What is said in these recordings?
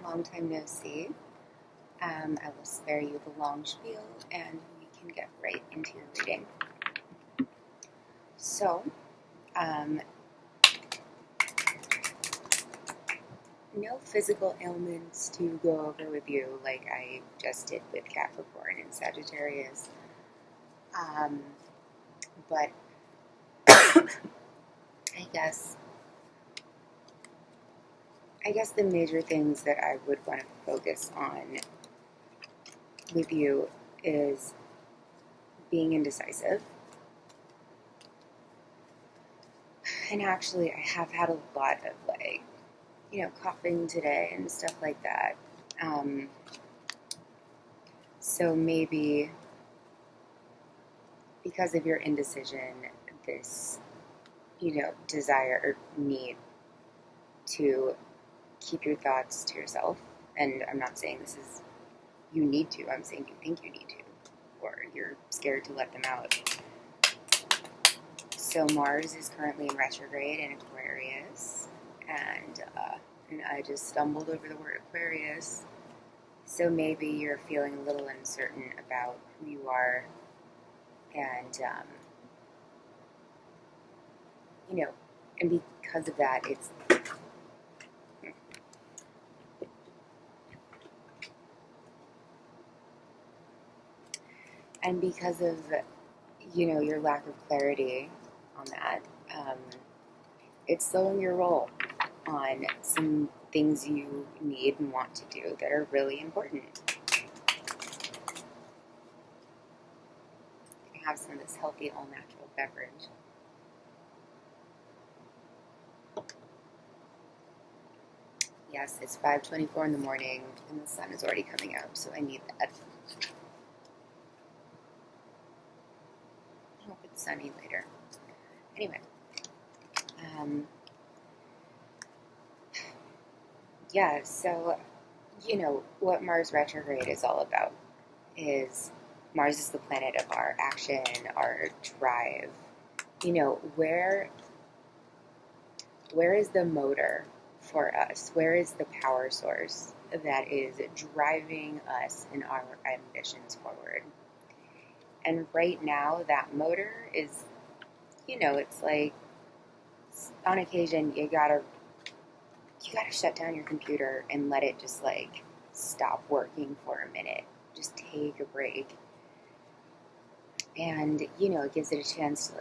long time no see. I will spare you the long spiel and we can get right into your reading. So, no physical ailments to go over with you like I just did with Capricorn and Sagittarius. But I guess the major things that I would want to focus on with you is being indecisive. And actually, I have had a lot of coughing today and stuff like that. So maybe because of your indecision, this, desire or need to keep your thoughts to yourself. And I'm not saying this is you need to, I'm saying you think you need to, or you're scared to let them out. So Mars is currently in retrograde in Aquarius, and I just stumbled over the word Aquarius. So maybe you're feeling a little uncertain about who you are, and and because of that, and because of your lack of clarity on that, it's slowing your roll on some things you need and want to do that are really important. You can have some of this healthy, all-natural beverage. Yes, it's 5:24 in the morning, and the sun is already coming up, so I need that. I hope it's sunny later. Anyway, so, what Mars retrograde is all about is Mars is the planet of our action, our drive. Where is the motor for us? Where is the power source that is driving us in our ambitions forward? And right now, that motor is, it's like, on occasion, you gotta shut down your computer and let it just stop working for a minute. Just take a break. And, it gives it a chance to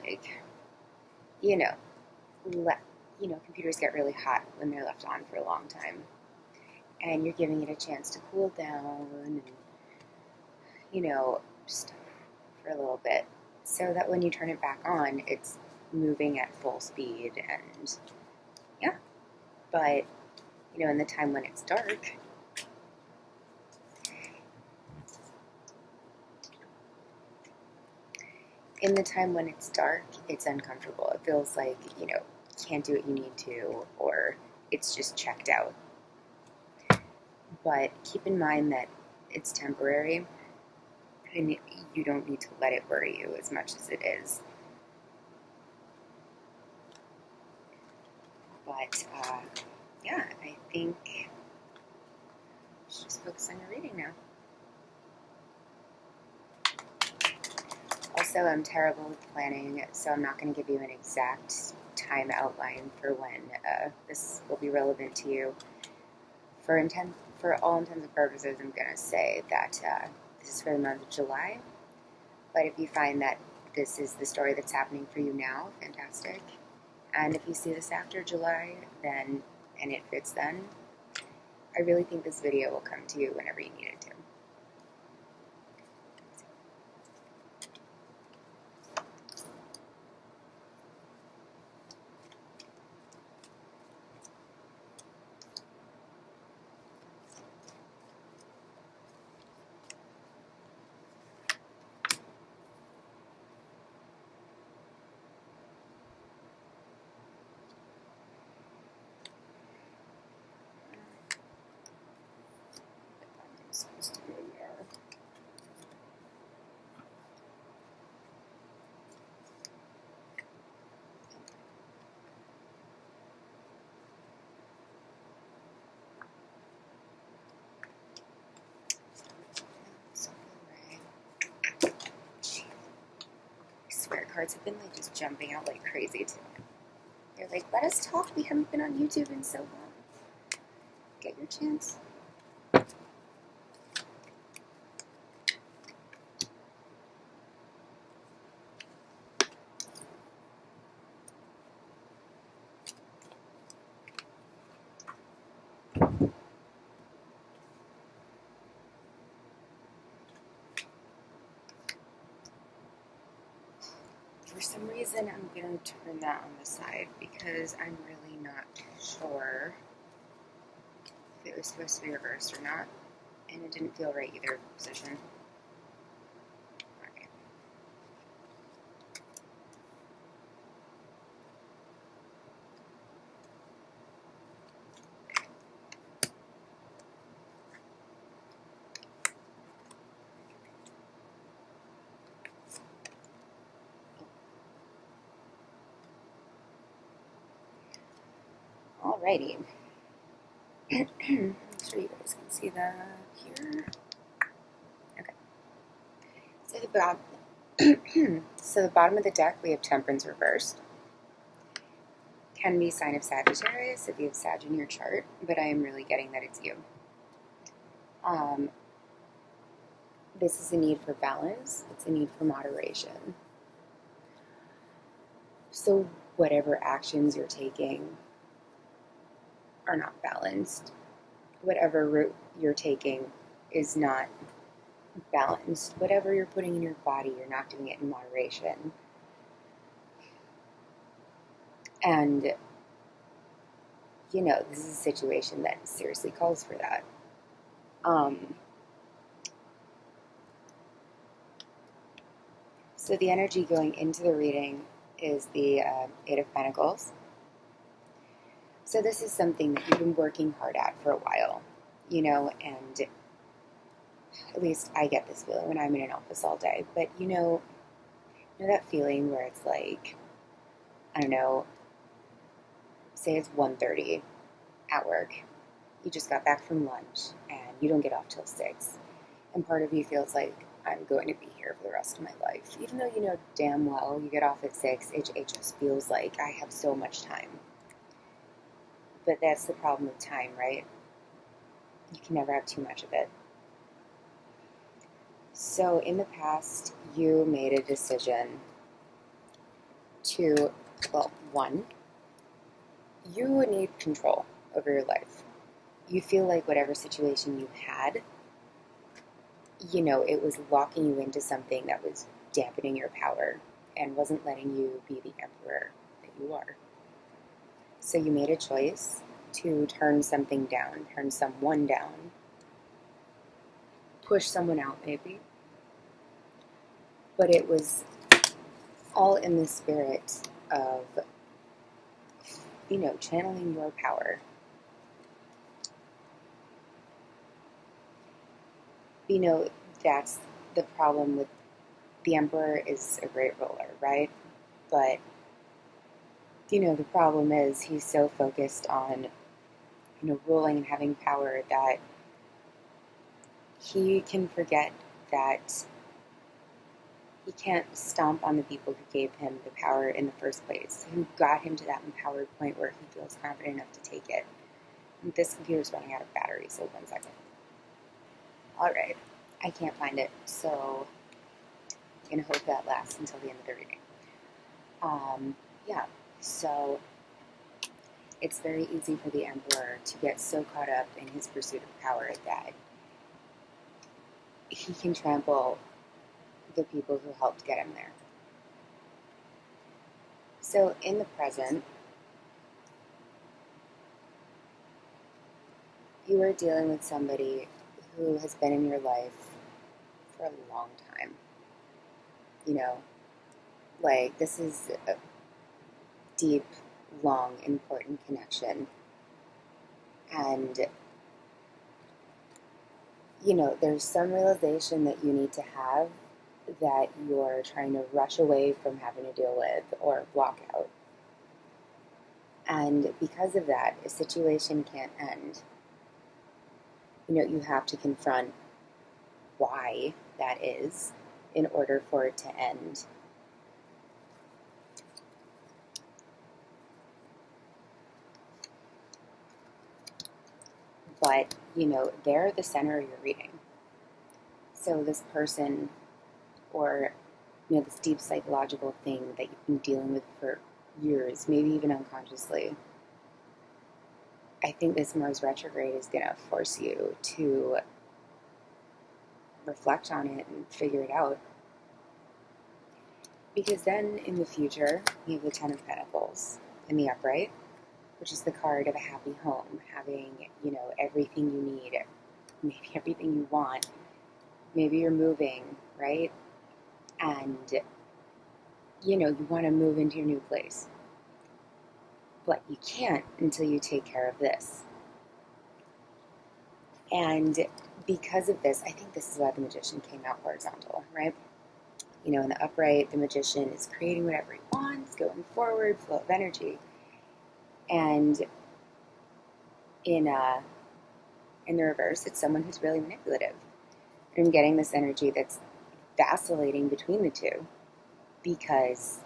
computers get really hot when they're left on for a long time. And you're giving it a chance to cool down and, just for a little bit. So that when you turn it back on, it's moving at full speed and, yeah. But, in the time when it's dark, it's uncomfortable. It feels like, you can't do what you need to, or it's just checked out. But keep in mind that it's temporary, and you don't need to let it worry you as much as it is. But, I think you should just focus on your reading now. Also, I'm terrible with planning, so I'm not going to give you an exact time outline for when this will be relevant to you. For all intents and purposes, I'm going to say that this is for the month of July. But if you find that this is the story that's happening for you now, fantastic. And if you see this after July, and it fits then, I really think this video will come to you whenever you need it to. Supposed to cards have been like just jumping out like crazy today. They're like, let us talk. We haven't been on YouTube in so long. Get your chance. For some reason, I'm going to turn that on the side because I'm really not sure if it was supposed to be reversed or not. And it didn't feel right either position. Okay. Alrighty. Make sure you guys can see that here. Okay. So the bottom of the deck, we have Temperance reversed. Can be sign of Sagittarius if you have Sag in your chart, but I am really getting that it's you. This is a need for balance. It's a need for moderation. So whatever actions you're taking are not balanced. Whatever route you're taking is not balanced. Whatever you're putting in your body, you're not doing it in moderation. And, you know, this is a situation that seriously calls for that. So the energy going into the reading is the Eight of Pentacles. So this is something that you've been working hard at for a while, you know, and at least I get this feeling when I'm in an office all day. But you know that feeling where it's like, I don't know, say it's 1:30 at work. You just got back from lunch and you don't get off till 6. And part of you feels like, I'm going to be here for the rest of my life. Even though you know damn well you get off at 6, it just feels like I have so much time. But that's the problem with time, right? You can never have too much of it. So in the past, you made a decision to, well, one, you need control over your life. You feel like whatever situation you had, you know, it was locking you into something that was dampening your power and wasn't letting you be the emperor that you are. So you made a choice to turn something down, turn someone down, push someone out maybe. But it was all in the spirit of, you know, channeling your power. You know, that's the problem with the Emperor is a great ruler, right? But, you know, the problem is he's so focused on, you know, ruling and having power that he can forget that he can't stomp on the people who gave him the power in the first place, who got him to that empowered point where he feels confident enough to take it. And this computer's running out of battery, so 1 second. Alright, I can't find it, so I'm going to hope that lasts until the end of the reading. Yeah, so it's very easy for the Emperor to get so caught up in his pursuit of power that he can trample the people who helped get him there. So in the present, you are dealing with somebody who has been in your life for a long time. You know, like this is a deep, long, important connection. And, you know, there's some realization that you need to have that you're trying to rush away from having to deal with or block out. And because of that, a situation can't end. You know, you have to confront why that is in order for it to end. but, you know, they're the center of your reading. So this person, or, you know, this deep psychological thing that you've been dealing with for years, maybe even unconsciously, I think this Mars retrograde is going to force you to reflect on it and figure it out. Because then in the future, you have the Ten of Pentacles in the upright, which is the card of a happy home, having, you know, everything you need, maybe everything you want. Maybe you're moving, right? And, you know, you want to move into your new place. But you can't until you take care of this. And because of this, I think this is why the Magician came out horizontal, right? You know, in the upright, the Magician is creating whatever he wants, going forward, flow of energy. And in the reverse, it's someone who's really manipulative. And I'm getting this energy that's vacillating between the two, because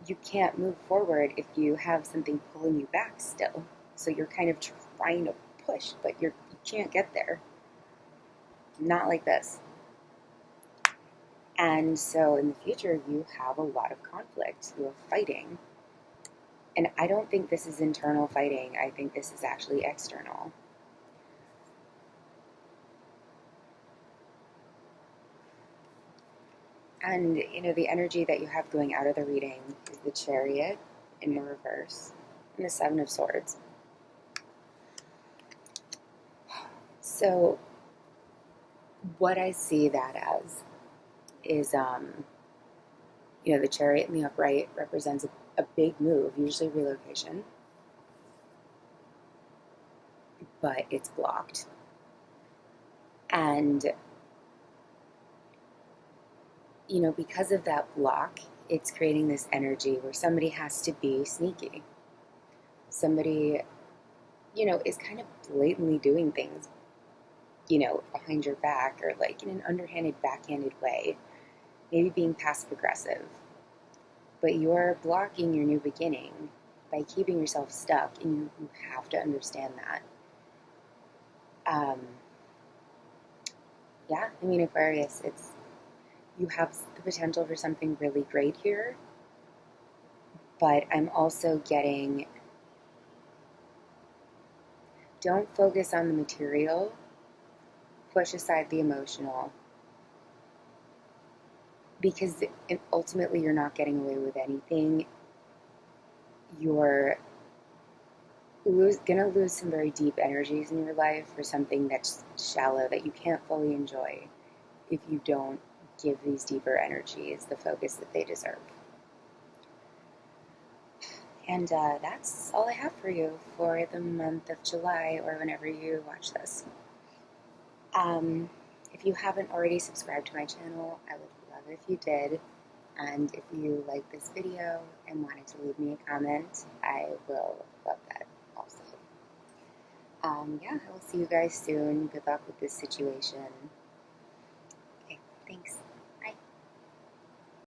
you can't move forward if you have something pulling you back still. So you're kind of trying to push, but you can't get there. Not like this. And so in the future, you have a lot of conflict. You're fighting. And I don't think this is internal fighting. I think this is actually external. And, you know, the energy that you have going out of the reading is the Chariot in the reverse and the Seven of Swords. So what I see that as is, you know, the Chariot in the upright represents a big move, usually relocation, but it's blocked. And, you know, because of that block, it's creating this energy where somebody has to be sneaky. Somebody, you know, is kind of blatantly doing things, you know, behind your back, or like in an underhanded, backhanded way, maybe being passive aggressive. But you're blocking your new beginning by keeping yourself stuck, and you have to understand that. Yeah, I mean, Aquarius, you have the potential for something really great here, but I'm also getting, don't focus on the material, push aside the emotional, because ultimately you're not getting away with anything. You're gonna lose some very deep energies in your life for something that's shallow, that you can't fully enjoy, if you don't give these deeper energies the focus that they deserve. And that's all I have for you for the month of July, or whenever you watch this. If you haven't already subscribed to my channel, I would love it if you did. And if you like this video and wanted to leave me a comment, I will love that also. Yeah, I will see you guys soon. Good luck with this situation. Okay, thanks.